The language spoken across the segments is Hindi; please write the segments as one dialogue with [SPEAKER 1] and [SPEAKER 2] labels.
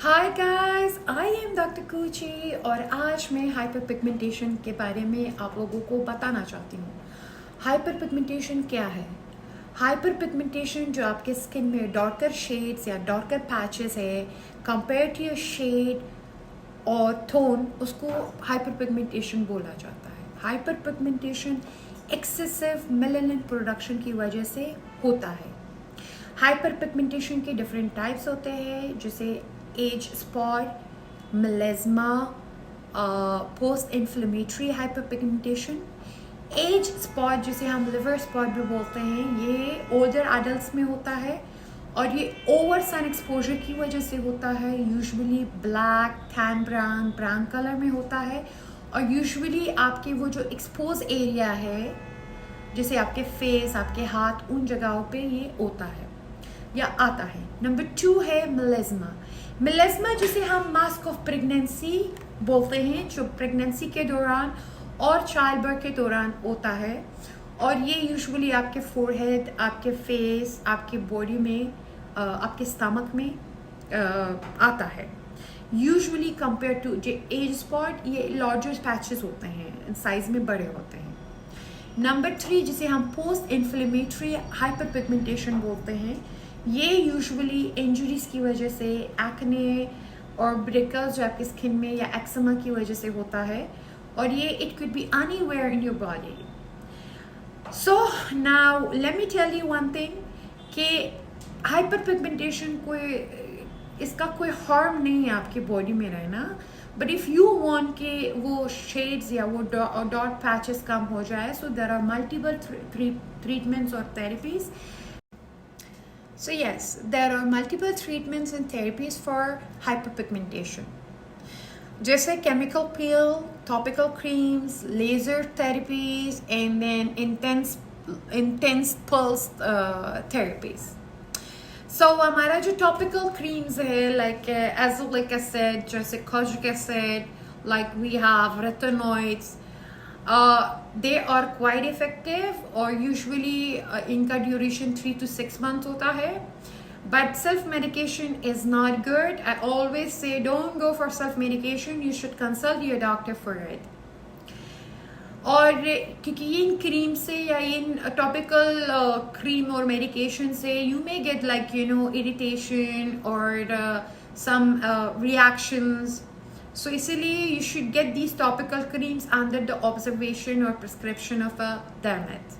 [SPEAKER 1] Hi guys, I am doctor Kuchi और आज मैं हाइपर पिगमेंटेशन के बारे में आप लोगों को बताना चाहती हूँ। हाइपर पिगमेंटेशन क्या है? हाइपर पिगमेंटेशन जो आपके स्किन में डार्कर शेड्स या डार्कर पैचेस है कंपेयर टू योर शेड और टोन, उसको हाइपर पिगमेंटेशन बोला जाता है। Hyper pigmentation excessive melanin production की वजह से होता है। हाइपर पिगमेंटेशन के डिफरेंट टाइप्स होते हैं, जैसे age spot, melasma, post inflammatory hyper pigmentation. Age spot जिसे हम लिवर स्पॉट भी बोलते हैं, ये ओल्डर एडल्ट्स में होता है और ये ओवर सन एक्सपोजर की वजह से होता है। Usually black, tan brown colour में होता है और यूजुअली आपके वो जो एक्सपोज एरिया है, जैसे आपके फेस, आपके हाथ, उन जगहों पे ये होता है या आता है। नंबर 2 है मेलेस्मा। मेलेस्मा जिसे हम मास्क ऑफ प्रेगनेंसी बोलते हैं, जो प्रेगनेंसी के दौरान और चाइल्ड बर्थ के दौरान होता है और ये यूजुअली आपके फोरहेड, आपके फेस, आपके बॉडी में, आपके स्टमक में आता है। यूजुअली कंपेयर टू जो एज स्पॉट, ये लार्जर पैचेस होते हैं, साइज में बड़े होते हैं। नंबर 3 जिसे हम पोस्ट इन्फ्लेमेटरी हाइपर पिगमेंटेशन बोलते हैं, ये यूजुअली इंजरीज की वजह से, एक्ने और ब्रेकल्स जो आपकी स्किन में या एक्समा की वजह से होता है और ये it could be anywhere in your body. So now let me tell you one thing कि हाइपर पिगमेंटेशन इसका कोई हार्म नहीं है आपकी बॉडी में रहना, बट इफ यू वांट कि वो शेड्स या वो डॉट पैचेस कम हो जाए, so there are multiple treatments और therapies. So yes, there are multiple treatments and therapies for hyperpigmentation. जैसे chemical peel, topical creams, laser therapies, and then intense pulse therapies. So हमारा जो topical creams है, like azelaic acid, जैसे kojic acid, like we have retinoids. They are quite effective और usually इनका duration 3 to 6 months होता है, but self medication is not good. I always say don't go for self medication, you should consult your doctor for it. और क्योंकि इन क्रीम से या इन टॉपिकल क्रीम और मेडिकेशन से you may get like irritation or some reactions. So इसीलिए you should get these topical creams under the observation or prescription of a dermat.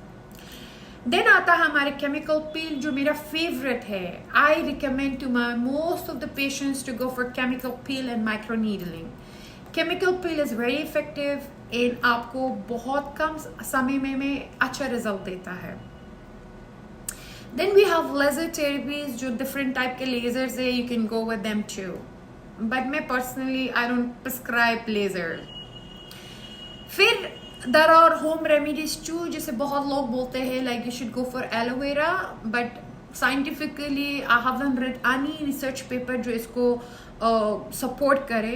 [SPEAKER 1] Then आता है हमारे chemical peel, जो मेरा favorite है. I recommend to my most of the patients to go for chemical peel and microneedling. Chemical peel is very effective and आपको बहुत कम समय में अच्छा result देता है. Then we have laser therapies, जो different type के lasers है, you can go with them too. But मैं personally I don't prescribe laser. फिर there are home remedies too, जैसे बहुत लोग बोलते हैं like you should go for aloe vera, but scientifically I haven't read any research paper जो इसको support करे.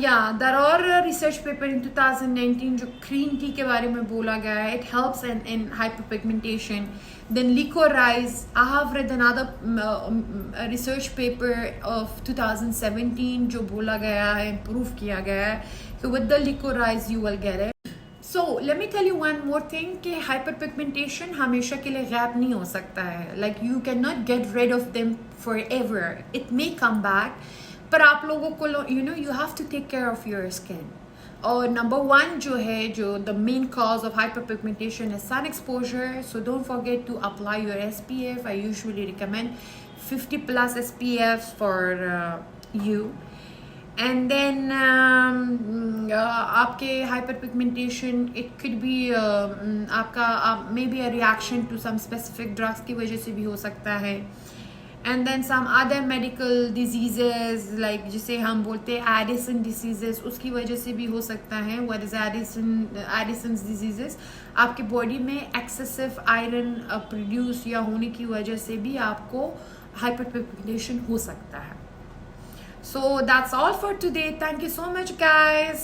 [SPEAKER 1] Yeah, there are research paper in 2019 जो green tea के बारे में बोला गया है. It helps in hyperpigmentation. Then licorice, I have read another research paper of 2017 जो बोला गया है, proof किया गया है कि with the licorice you will get it. So let me tell you one more thing कि hyperpigmentation हमेशा के लिए गायब नहीं हो सकता है. Like you cannot get rid of them forever. It may come back. पर आप लोगों को you have to take care of your skin. और नंबर 1 जो है, जो the main cause of hyperpigmentation is sun exposure. So don't forget to apply your SPF. I usually recommend 50 plus SPF for you. And then आपके hyperpigmentation, it could be आपका maybe a reaction to some specific drugs की वजह से भी हो सकता है. And then some other medical diseases like जिसे हम बोलते हैं Addison diseases, उसकी वजह से भी हो सकता है. What is Addison's diseases? आपके बॉडी में excessive iron produce या होने की वजह से भी आपको hyperpigmentation हो सकता है. So that's all for today. Thank you so much guys.